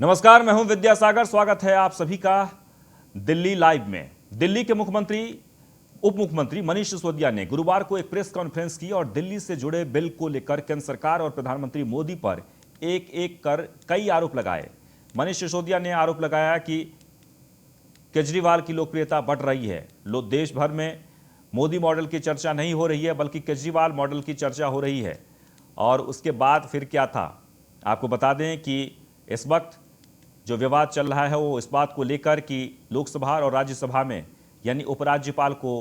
नमस्कार, मैं हूं विद्यासागर। स्वागत है आप सभी का दिल्ली लाइव में। दिल्ली के उप मुख्यमंत्री मनीष सिसोदिया ने गुरुवार को एक प्रेस कॉन्फ्रेंस की और दिल्ली से जुड़े बिल को लेकर केंद्र सरकार और प्रधानमंत्री मोदी पर एक एक कर कई आरोप लगाए। मनीष सिसोदिया ने आरोप लगाया कि केजरीवाल की लोकप्रियता बढ़ रही है। देश भर में मोदी मॉडल की चर्चा नहीं हो रही है, बल्कि केजरीवाल मॉडल की चर्चा हो रही है। और उसके बाद फिर क्या था, आपको बता दें कि इस वक्त जो विवाद चल रहा है वो इस बात को लेकर कि लोकसभा और राज्यसभा में यानी उपराज्यपाल को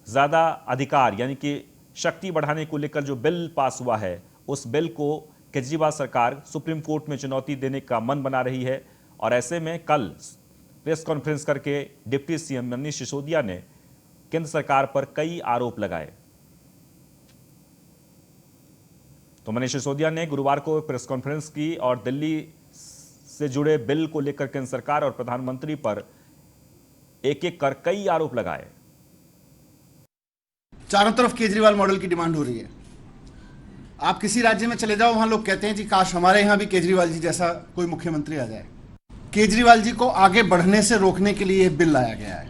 ज़्यादा अधिकार यानी कि शक्ति बढ़ाने को लेकर जो बिल पास हुआ है, उस बिल को केजरीवाल सरकार सुप्रीम कोर्ट में चुनौती देने का मन बना रही है। और ऐसे में कल प्रेस कॉन्फ्रेंस करके डिप्टी सीएम मनीष सिसोदिया ने केंद्र सरकार पर कई आरोप लगाए। तो मनीष सिसोदिया ने गुरुवार को प्रेस कॉन्फ्रेंस की और दिल्ली से जुड़े बिल को लेकर केंद्र सरकार और प्रधानमंत्री पर एक एक कर कई आरोप लगाए। चारों तरफ केजरीवाल मॉडल की डिमांड हो रही है। आप किसी राज्य में चले जाओ, वहां लोग कहते हैं जी काश हमारे यहां भी केजरीवाल जी जैसा कोई मुख्यमंत्री आ जाए। केजरीवाल जी को आगे बढ़ने से रोकने के लिए बिल लाया गया है।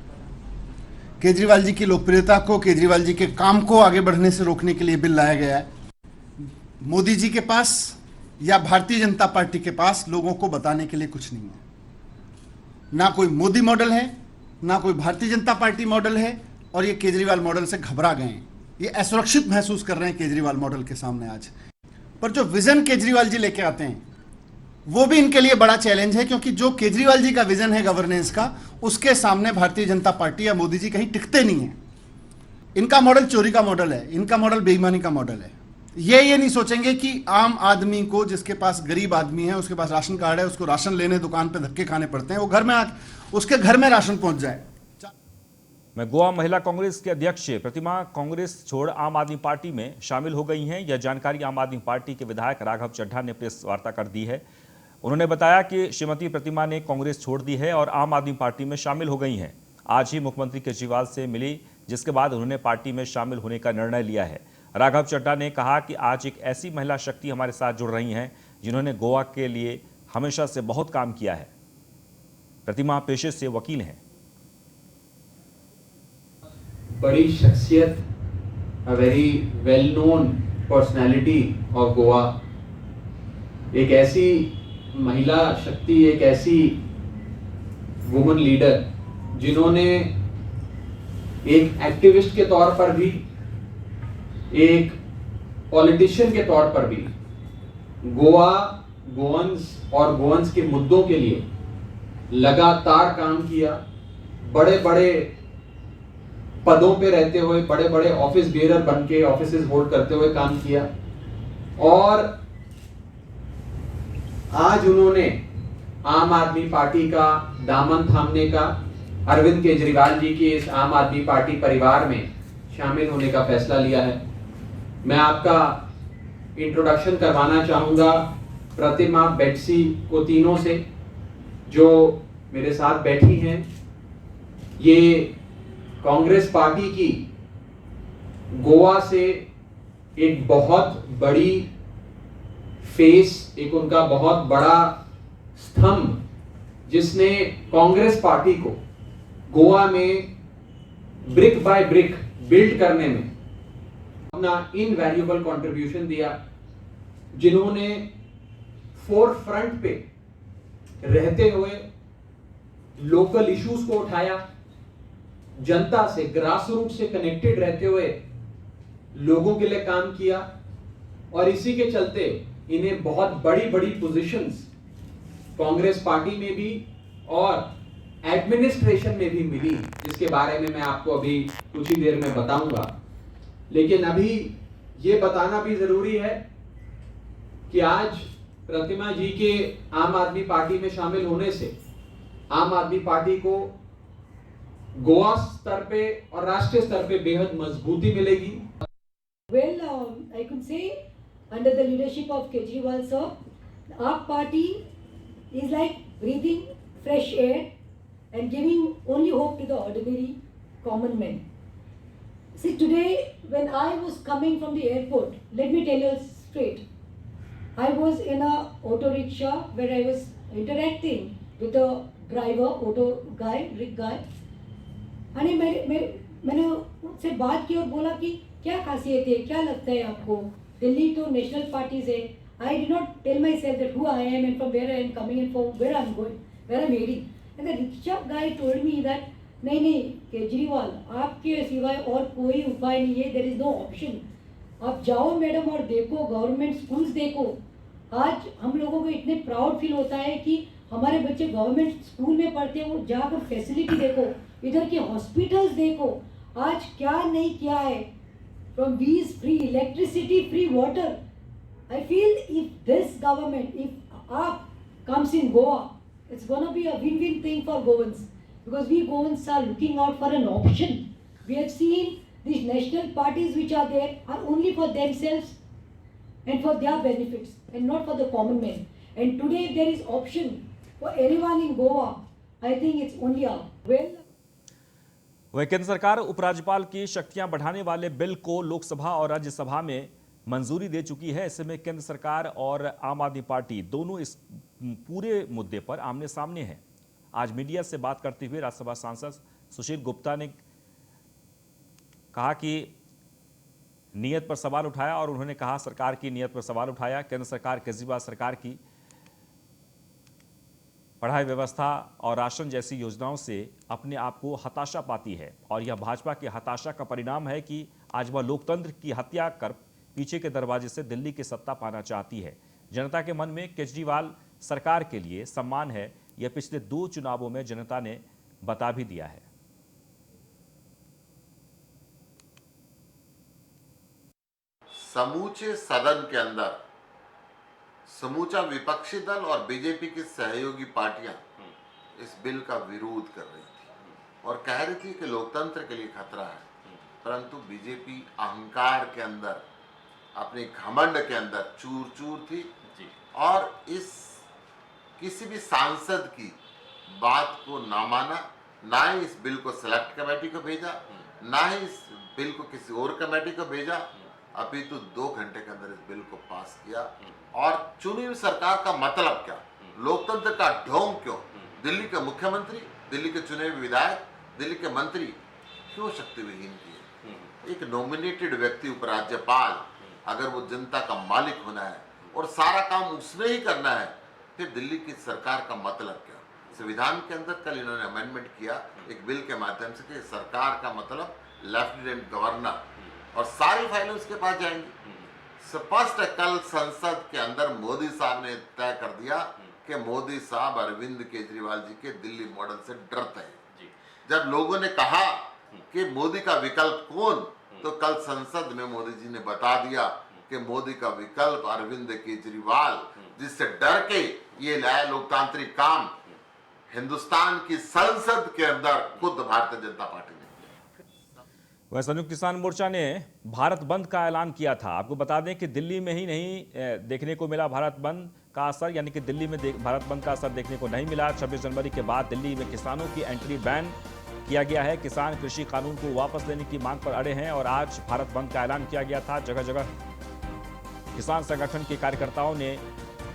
केजरीवाल जी की लोकप्रियता को, केजरीवाल जी के काम को आगे बढ़ने से रोकने के लिए बिल लाया गया है। मोदी जी के पास या भारतीय जनता पार्टी के पास लोगों को बताने के लिए कुछ नहीं है। ना कोई मोदी मॉडल है, ना कोई भारतीय जनता पार्टी मॉडल है, और ये केजरीवाल मॉडल से घबरा गए हैं। ये असुरक्षित महसूस कर रहे हैं केजरीवाल मॉडल के सामने आज। पर जो विजन केजरीवाल जी लेके आते हैं वो भी इनके लिए बड़ा चैलेंज है, क्योंकि जो केजरीवाल जी का विजन है गवर्नेंस का, उसके सामने भारतीय जनता पार्टी या मोदी जी कहीं टिकते नहीं है। इनका मॉडल चोरी का मॉडल है, इनका मॉडल बेईमानी का मॉडल है। ये नहीं सोचेंगे कि आम आदमी को, जिसके पास गरीब आदमी है, उसके पास राशन कार्ड है, उसको राशन लेने दुकान पे धक्के खाने पड़ते हैं, वो घर में उसके घर में राशन पहुंच जाए। मैं गोवा महिला कांग्रेस के अध्यक्ष प्रतिमा कांग्रेस छोड़ आम आदमी पार्टी में शामिल हो गई हैं। यह जानकारी आम आदमी पार्टी के विधायक राघव चड्ढा ने प्रेस वार्ता कर दी है। उन्होंने बताया कि श्रीमती प्रतिमा ने कांग्रेस छोड़ दी है और आम आदमी पार्टी में शामिल हो गई हैं। आज ही मुख्यमंत्री केजरीवाल से मिली, जिसके बाद उन्होंने पार्टी में शामिल होने का निर्णय लिया है। राघव चड्ढा ने कहा कि आज एक ऐसी महिला शक्ति हमारे साथ जुड़ रही हैं जिन्होंने गोवा के लिए हमेशा से बहुत काम किया है। प्रतिमा पेशे से वकील हैं। बड़ी शख्सियत, a very well known personality of Goa, एक ऐसी महिला शक्ति, एक ऐसी वुमन लीडर जिन्होंने एक एक्टिविस्ट के तौर पर भी, एक पॉलिटिशियन के तौर पर भी गोवंस के मुद्दों के लिए लगातार काम किया। बड़े बड़े पदों पे रहते हुए, बड़े बड़े ऑफिस बेरर बन के ऑफिस होल्ड करते हुए काम किया। और आज उन्होंने आम आदमी पार्टी का दामन थामने का, अरविंद केजरीवाल जी के इस आम आदमी पार्टी परिवार में शामिल होने का फैसला लिया है। मैं आपका इंट्रोडक्शन करवाना चाहूंगा प्रतिमा, बेट्सी को, तीनों से जो मेरे साथ बैठी हैं। ये कांग्रेस पार्टी की गोवा से एक बहुत बड़ी फेस, एक उनका बहुत बड़ा स्तंभ, जिसने कांग्रेस पार्टी को गोवा में ब्रिक बाय ब्रिक बिल्ड करने में अपना इनवैल्यूएबल कंट्रीब्यूशन दिया, जिन्होंने फोर फ्रंट पे रहते हुए लोकल इश्यूज को उठाया, जनता से, ग्रास रूट से कनेक्टेड रहते हुए लोगों के लिए काम किया। और इसी के चलते इन्हें बहुत बड़ी बड़ी पोजीशंस कांग्रेस पार्टी में भी और एडमिनिस्ट्रेशन में भी मिली, जिसके बारे में मैं आपको अभी कुछ ही देर में बताऊंगा। लेकिन अभी ये बताना भी जरूरी है कि आज प्रतिमा जी के आम आदमी पार्टी में शामिल होने से आम आदमी पार्टी को गोवा स्तर पे और राष्ट्रीय स्तर पे बेहद मजबूती मिलेगी। Well, I could say under the leadership of Kejriwal sir, our party is like breathing fresh air and giving only hope to the ordinary common men. See, today when I was coming from the airport, let me tell you straight, I was in a auto rickshaw where I was interacting with a driver, auto guy, rig guy. आणि मैंने उनसे बात की और बोला कि क्या खासियत है, क्या लगता है आपको, दिल्ली तो नेशनल पार्टीज है. I did not tell myself that who I am and from where I am coming and from where I am going, where I am heading. And the rickshaw guy told me that नहीं केजरीवाल आपके सिवाय और कोई उपाय नहीं है, there is no option. आप जाओ मैडम और देखो, गवर्नमेंट स्कूल्स देखो. आज हम लोगों को इतने प्राउड फील होता है कि हमारे बच्चे गवर्नमेंट स्कूल में पढ़ते हैं. वो जाकर फैसिलिटी देखो, इधर के हॉस्पिटल्स देखो, आज क्या नहीं किया है. फ्रॉम वीज free electricity, free water. I feel if this government, if AAP comes in Goa, it's going to be a win-win thing for Goans, because we Goans are looking out for an option. We have seen these national parties which are there are only for themselves and for their benefits and not for the common man. And today if there is option for anyone in Goa, I think it's only AAP. Well, वह केंद्र सरकार उपराज्यपाल की शक्तियां बढ़ाने वाले bill को लोकसभा और राज्यसभा में मंजूरी दे चुकी है। ऐसे में केंद्र सरकार और आम आदमी पार्टी दोनों इस पूरे मुद्दे पर आमने सामने हैं। आज मीडिया से बात करते हुए राज्यसभा सांसद सुशील गुप्ता ने कहा कि नीयत पर सवाल उठाया और उन्होंने कहा सरकार की नीयत पर सवाल उठाया। केंद्र सरकार केजरीवाल सरकार की पढ़ाई व्यवस्था और राशन जैसी योजनाओं से अपने आप को हताशा पाती है और यह भाजपा की हताशा का परिणाम है कि आज वह लोकतंत्र की हत्या कर पीछे के दरवाजे से दिल्ली की सत्ता पाना चाहती है। जनता के मन में केजरीवाल सरकार के लिए सम्मान है, यह पिछले 2 चुनावों में जनता ने बता भी दिया है। समूचे सदन के अंदर समूचा विपक्षी दल और बीजेपी की सहयोगी पार्टियां इस बिल का विरोध कर रही थी और कह रही थी कि लोकतंत्र के लिए खतरा है, परंतु बीजेपी अहंकार के अंदर, अपने घमंड के अंदर चूर चूर थी और इस किसी भी सांसद की बात को ना माना, ना ही इस बिल को सिलेक्ट कमेटी को भेजा, ना ही इस बिल को किसी और कमेटी को भेजा, अभी तो 2 घंटे के अंदर इस बिल को पास किया। और चुनी हुई सरकार का मतलब क्या, लोकतंत्र का ढोंग क्यों, दिल्ली के मुख्यमंत्री, दिल्ली के चुने हुए विधायक, दिल्ली के मंत्री क्यों शक्ति विहीन किए। एक नॉमिनेटेड व्यक्ति उपराज्यपाल अगर वो जनता का मालिक होना है और सारा काम उसने ही करना है, फिर दिल्ली की सरकार का मतलब क्या। संविधान के अंदर कल इन्होंने अमेंडमेंट किया एक बिल के माध्यम से कि सरकार का मतलब लेफ्टिनेंट गवर्नर, और सारी फाइलें उसके पास जाएंगी। स्पष्ट कल संसद के अंदर मोदी साहब ने तय कर दिया कि मोदी साहब अरविंद केजरीवाल जी के दिल्ली मॉडल से डरते हैं। जब लोगों ने कहा कि मोदी का विकल्प कौन, तो कल संसद में मोदी जी ने बता दिया कि मोदी का विकल्प अरविंद केजरीवाल, जिससे डर के ये लाया लोकतांत्रिक काम हिंदुस्तान की संसद के अंदर खुद भारतीय जनता पार्टी ने। वह संयुक्त किसान मोर्चा ने भारत बंद का ऐलान किया था। आपको बता दें कि दिल्ली में ही नहीं देखने को मिला भारत बंद का असर, यानी कि दिल्ली में भारत बंद का असर देखने को नहीं मिला। 26 जनवरी के बाद दिल्ली में किसानों की एंट्री बैन किया गया है। किसान कृषि कानून को वापस लेने की मांग पर अड़े हैं और आज भारत बंद का ऐलान किया गया था। जगह जगह किसान संगठन के कार्यकर्ताओं ने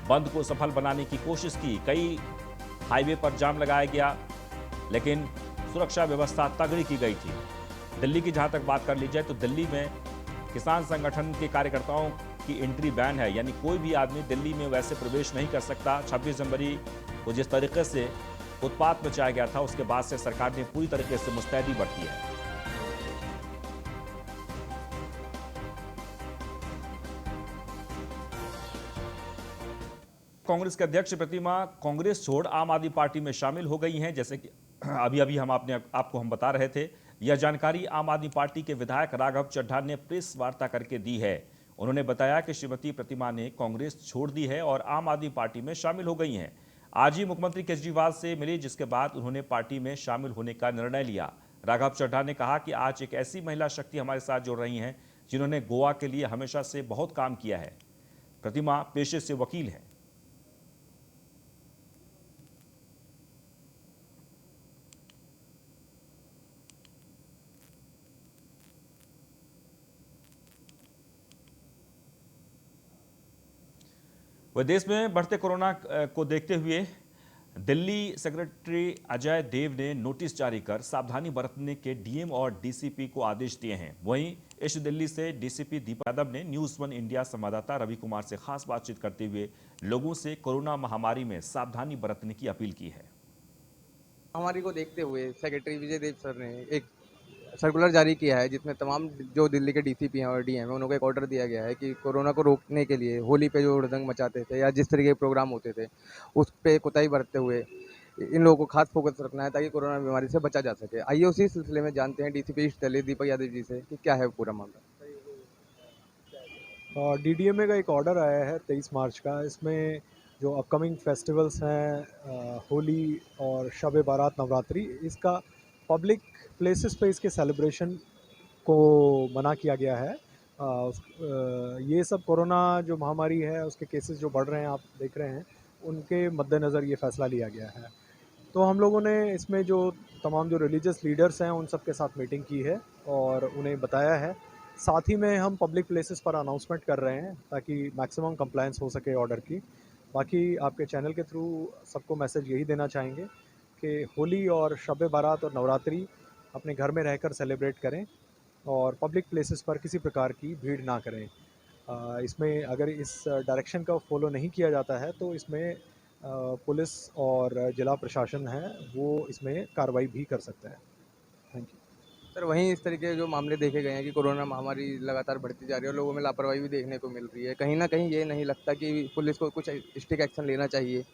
बंद को सफल बनाने की कोशिश की। कई हाईवे पर जाम लगाया गया, लेकिन सुरक्षा व्यवस्था तगड़ी की गई थी। दिल्ली की जहां तक बात कर ली जाए तो दिल्ली में किसान संगठन के कार्यकर्ताओं की एंट्री बैन है, यानी कोई भी आदमी दिल्ली में वैसे प्रवेश नहीं कर सकता। 26 जनवरी को जिस तरीके से उत्पात मचाया गया था, उसके बाद से सरकार ने पूरी तरीके से मुस्तैदी बरती है। कांग्रेस के अध्यक्ष प्रतिमा कांग्रेस छोड़ आम आदमी पार्टी में शामिल हो गई हैं। जैसे कि अभी हम आपको बता रहे थे, यह जानकारी आम आदमी पार्टी के विधायक राघव चड्ढा ने प्रेस वार्ता करके दी है। उन्होंने बताया कि श्रीमती प्रतिमा ने कांग्रेस छोड़ दी है और आम आदमी पार्टी में शामिल हो गई हैं। आज ही मुख्यमंत्री केजरीवाल से मिली, जिसके बाद उन्होंने पार्टी में शामिल होने का निर्णय लिया। राघव चड्ढा ने कहा कि आज एक ऐसी महिला शक्ति हमारे साथ जुड़ रही हैं जिन्होंने गोवा के लिए हमेशा से बहुत काम किया है। प्रतिमा पेशे से वकील हैं। वह देश में बढ़ते कोरोना को देखते हुए दिल्ली सेक्रेटरी अजय देव ने नोटिस जारी कर सावधानी बरतने के डीएम और डीसीपी को आदेश दिए हैं। वहीं ईस्ट दिल्ली से डीसीपी दीपक यादव ने न्यूज़ 1 इंडिया संवाददाता रवि कुमार से खास बातचीत करते हुए लोगों से कोरोना महामारी में सावधानी बरतने की अपील की है। महामारी को देखते हुए सेक्रेटरी विजय देव सर ने एक सर्कुलर जारी किया है, जिसमें तमाम जो दिल्ली के डीसीपी हैं और डीएम हैं उनको एक ऑर्डर दिया गया है कि कोरोना को रोकने के लिए होली पे जो हुड़दंग मचाते थे या जिस तरीके के प्रोग्राम होते थे उस पे कोताही बरतते हुए इन लोगों को खास फोकस रखना है ताकि कोरोना बीमारी से बचा जा सके। आइए उसी सिलसिले में जानते हैं डीसीपी ईस्ट दिल्ली दीपक यादव जी से कि क्या है पूरा मामला। डीडीएमए का एक ऑर्डर आया है 23 मार्च का। इसमें जो अपकमिंग फेस्टिवल्स हैं होली और शब बारात नवरात्रि, इसका पब्लिक प्लेसेस पे इसके सेलिब्रेशन को मना किया गया है। ये सब कोरोना जो महामारी है उसके केसेस जो बढ़ रहे हैं आप देख रहे हैं, उनके मद्देनज़र ये फ़ैसला लिया गया है। तो हम लोगों ने इसमें जो तमाम जो रिलीजियस लीडर्स हैं उन सब के साथ मीटिंग की है और उन्हें बताया है। साथ ही में हम पब्लिक प्लेसेस पर अनाउंसमेंट कर रहे हैं ताकि मैक्सिमम कंप्लायंस हो सके ऑर्डर की। बाकी आपके चैनल के थ्रू सबको मैसेज यही देना चाहेंगे कि होली और शब बारात और नवरात्रि अपने घर में रहकर सेलिब्रेट करें और पब्लिक प्लेसेस पर किसी प्रकार की भीड़ ना करें। इसमें अगर इस डायरेक्शन का फॉलो नहीं किया जाता है तो इसमें पुलिस और जिला प्रशासन है वो इसमें कार्रवाई भी कर सकता है। थैंक यू सर, वहीं इस तरीके के जो मामले देखे गए हैं कि कोरोना महामारी लगातार बढ़ती जा रही है और लोगों में लापरवाही भी देखने को मिल रही है, कहीं ना कहीं ये नहीं लगता कि पुलिस को कुछ स्ट्रिक्ट एक्शन लेना चाहिए?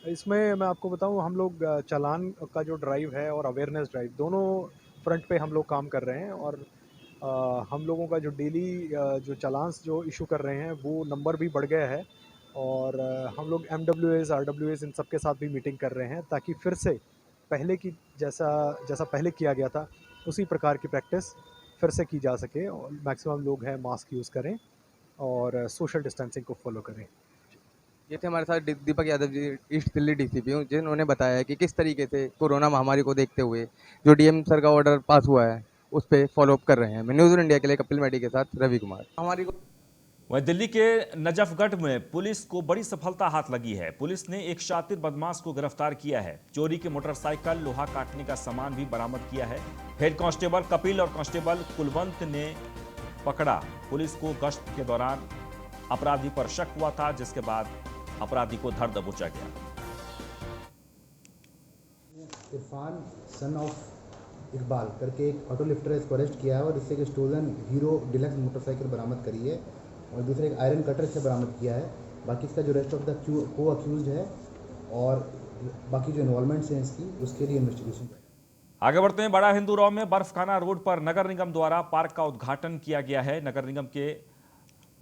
इसमें मैं आपको बताऊं, हम लोग चालान का जो ड्राइव है और अवेयरनेस ड्राइव दोनों फ्रंट पे हम लोग काम कर रहे हैं और हम लोगों का जो डेली जो चालान्स जो इशू कर रहे हैं वो नंबर भी बढ़ गया है और हम लोग MWAs RWAs इन सब के साथ भी मीटिंग कर रहे हैं ताकि फिर से पहले की जैसा पहले किया गया था उसी प्रकार की प्रैक्टिस फिर से की जा सके और मैक्सिमम लोग हैं मास्क यूज़ करें और सोशल डिस्टेंसिंग को फॉलो करें। ये थे हमारे साथ दीपक यादव जी, ईस्ट दिल्ली डीसीपी, जिन्होंने बताया है कि किस तरीके से कोरोना महामारी को देखते हुए जो डीएम सर का ऑर्डर पास हुआ है उस पर फॉलोअप कर रहे हैं। मैं न्यूज़ इंडिया के लिए कपिल मेडी के साथ रवि कुमार। महामारी को वहीं दिल्ली के नजफगढ़ में पुलिस को बड़ी सफलता हाथ लगी है। पुलिस ने एक शातिर बदमाश को गिरफ्तार किया है। चोरी के मोटरसाइकिल, लोहा काटने का सामान भी बरामद किया है। हेड कांस्टेबल कपिल और कांस्टेबल कुलवंत ने पकड़ा। पुलिस को गश्त के दौरान अपराधी पर शक हुआ था, जिसके बाद अपराधी को धर दबोचा गया। इरफान सन ऑफ इकबाल करके एक ऑटो लिफ्टर इसको अरेस्ट किया है और इससे एक स्टोलन हीरो डिलक्स मोटरसाइकिल बरामद करी है और दूसरे एक आयरन कटर से बरामद किया है। बाकी इसका जो रेस्ट ऑफ द को अक्यूज्ड है और बाकी जो इन्वॉल्वमेंट्स हैं इसकी, उसके लिए इन्वेस्टिगेशन। आगे बढ़ते हैं। बड़ा हिंदू राव में बर्फखाना रोड पर नगर निगम द्वारा पार्क का उद्घाटन किया गया है। नगर निगम के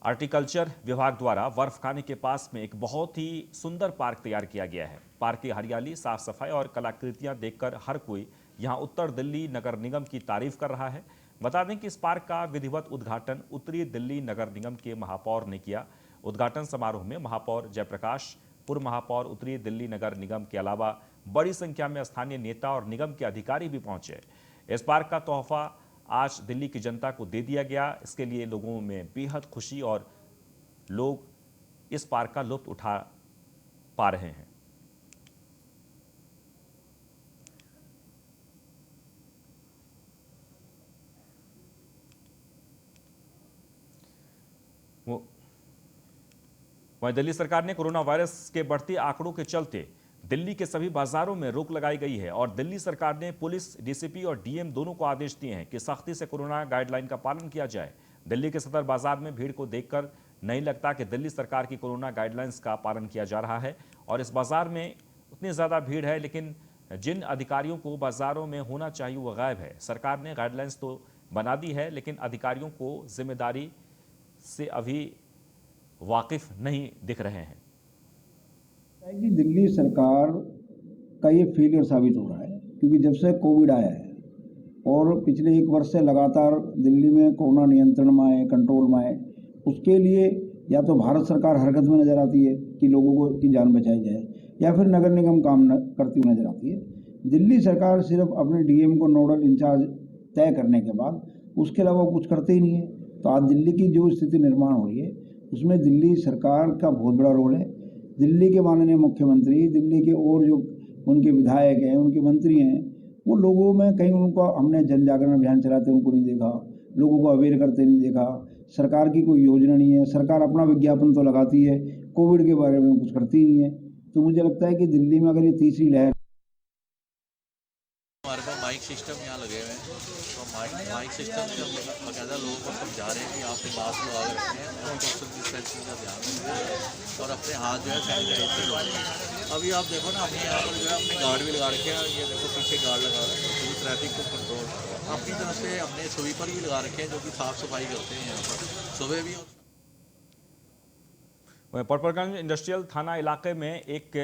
आर्टिकल्चर विभाग द्वारा बर्फखाने के पास में एक बहुत ही सुंदर पार्क तैयार किया गया है। पार्क की हरियाली, साफ सफाई और कलाकृतियां देखकर हर कोई यहां उत्तर दिल्ली नगर निगम की तारीफ कर रहा है। बता दें कि इस पार्क का विधिवत उद्घाटन उत्तरी दिल्ली नगर निगम के महापौर ने किया। उद्घाटन समारोह में महापौर जयप्रकाश, पूर्व महापौर उत्तरी दिल्ली नगर निगम के अलावा बड़ी संख्या में स्थानीय नेता और निगम के अधिकारी भी पहुंचे। इस पार्क का तोहफा आज दिल्ली की जनता को दे दिया गया। इसके लिए लोगों में बेहद खुशी और लोग इस पार्क का लुत्फ उठा पा रहे हैं। वहीं दिल्ली सरकार ने कोरोना वायरस के बढ़ते आंकड़ों के चलते दिल्ली के सभी बाजारों में रोक लगाई गई है और दिल्ली सरकार ने पुलिस, डीसीपी और डीएम दोनों को आदेश दिए हैं कि सख्ती से कोरोना गाइडलाइन का पालन किया जाए। दिल्ली के सदर बाजार में भीड़ को देखकर नहीं लगता कि दिल्ली सरकार की कोरोना गाइडलाइंस का पालन किया जा रहा है और इस बाजार में उतनी ज़्यादा भीड़ है, लेकिन जिन अधिकारियों को बाजारों में होना चाहिए वो गायब है। सरकार ने गाइडलाइंस तो बना दी है, लेकिन अधिकारियों को जिम्मेदारी से अभी वाकिफ नहीं दिख रहे हैं। कि दिल्ली सरकार का ये फेलियर साबित हो रहा है, क्योंकि जब से कोविड आया है और पिछले 1 वर्ष से लगातार दिल्ली में कोरोना नियंत्रण में आए, कंट्रोल में आए, उसके लिए या तो भारत सरकार हरकत में नज़र आती है कि लोगों को की जान बचाई जाए, या फिर नगर निगम काम करती हुई नजर आती है। दिल्ली सरकार सिर्फ अपने डीएम को नोडल इंचार्ज तय करने के बाद उसके अलावा कुछ करते ही नहीं है। तो आज दिल्ली की जो स्थिति निर्माण हो रही है उसमें दिल्ली सरकार का बहुत बड़ा रोल है। दिल्ली के माननीय मुख्यमंत्री, दिल्ली के और जो उनके विधायक हैं, उनके मंत्री हैं, वो लोगों में कहीं उनको हमने जन जागरण अभियान चलाते उनको नहीं देखा, लोगों को अवेयर करते नहीं देखा। सरकार की कोई योजना नहीं है, सरकार अपना विज्ञापन तो लगाती है, कोविड के बारे में कुछ करती नहीं है। तो मुझे लगता है कि दिल्ली में अगर ये तीसरी लहर, हमारे पास माइक सिस्टम यहाँ लगे हुए हैं, तो माइक सिस्टम से हम बाकायदा लोगों को समझा रहे हैं कि आपने मास्क लगा के रखने हैं और सोशल डिस्टेंसिंग का ध्यान रखें और अपने हाथ जो है सैनिटाइज से धोएं। अभी आप देखो ना, हमने यहाँ पर जो है अपने गार्ड भी लगा रखे हैं, ये देखो पीछे गार्ड लगा रहे हैं, पूरी ट्रैफिक को कंट्रोल। अपनी तरफ से हमने स्वीपर भी लगा रखे हैं जो कि साफ़ सफाई करते हैं यहाँ पर सुबह भी। वहीं पटपरगंज इंडस्ट्रियल थाना इलाके में एक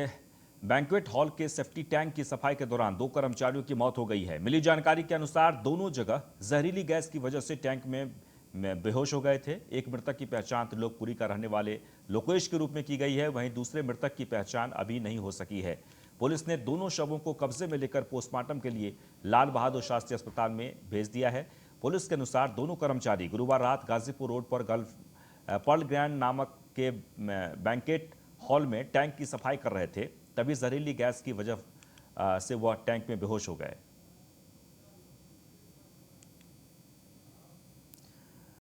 बैंक्वेट हॉल के सेफ्टी टैंक की सफाई के दौरान 2 कर्मचारियों की मौत हो गई है। मिली जानकारी के अनुसार दोनों जगह जहरीली गैस की वजह से टैंक में बेहोश हो गए थे। एक मृतक की पहचान त्रिलोकपुरी का रहने वाले लोकेश के रूप में की गई है, वहीं दूसरे मृतक की पहचान अभी नहीं हो सकी है। पुलिस ने दोनों शवों को कब्जे में लेकर पोस्टमार्टम के लिए लाल बहादुर शास्त्री अस्पताल में भेज दिया है। पुलिस के अनुसार दोनों कर्मचारी गुरुवार रात गाजीपुर रोड पर पर्ल ग्रैंड नामक के बैंकेट हॉल में टैंक की सफाई कर रहे थे, तभी जहरीली गैस की वजह से वह टैंक में बेहोश हो गए।